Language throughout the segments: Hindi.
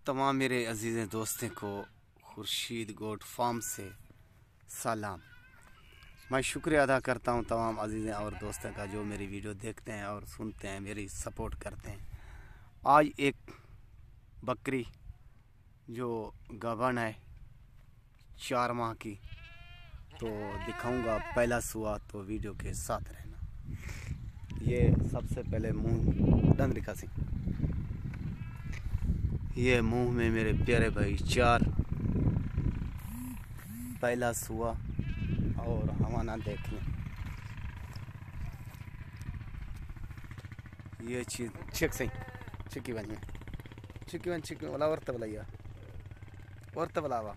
तमाम मेरे अजीज़ दोस्तों को खुर्शीद गोट फार्म से सलाम। मैं शुक्रिया अदा करता हूँ तमाम अजीज़ और दोस्तों का जो मेरी वीडियो देखते हैं और सुनते हैं, मेरी सपोर्ट करते हैं। आज एक बकरी जो गाभण है 4 माह की, तो दिखाऊंगा पहला सुआ, तो वीडियो के साथ रहना। ये सबसे पहले मुंह दंद दिखा सी, ये मुंह में मेरे प्यारे भाई 4 पहला सुआ और हमारा देख लें। ये चीज़ चेक सही चिक्की बन चिक्की वाला वर्त बलाइया वर्त बलावा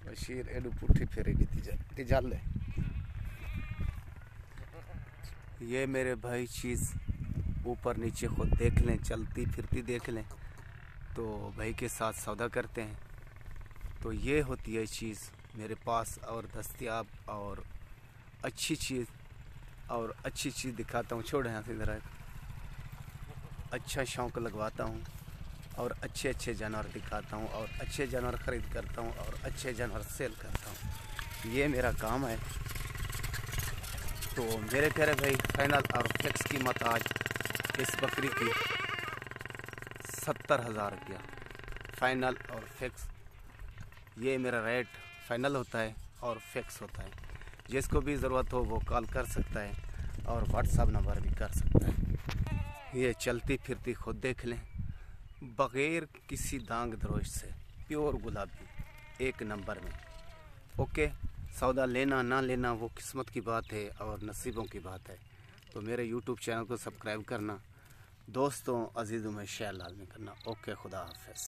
बशीर एडू पुठी फेरेगी तिजाल। ये मेरे भाई चीज़ ऊपर नीचे खुद देख लें, चलती फिरती देख लें, तो भाई के साथ सौदा करते हैं। तो ये होती है चीज़ मेरे पास और दस्तयाब, और अच्छी चीज़ दिखाता हूँ। छोड़ यहाँ से इधर आए, अच्छा शौक़ लगवाता हूँ और अच्छे जानवर दिखाता हूँ और अच्छे जानवर ख़रीद करता हूँ और अच्छे जानवर सेल करता हूँ। ये मेरा काम है। तो मेरे प्यारे भाई, फाइनल और फिक्स कीमत आज इस बकरी की 70,000 रुपया फाइनल और फिक्स। ये मेरा रेट फाइनल होता है और फिक्स होता है। जिसको भी ज़रूरत हो वो कॉल कर सकता है और व्हाट्सएप नंबर भी कर सकता है। ये चलती फिरती खुद देख लें, बग़ैर किसी दाग दरोश से, प्योर गुलाबी एक नंबर में। ओके, सौदा लेना ना लेना वो किस्मत की बात है और नसीबों की बात है। तो मेरे यूट्यूब चैनल को सब्सक्राइब करना, दोस्तों अजीज़ों में शेयर लाजमी करना। ओके, खुदा हाफ़िज़।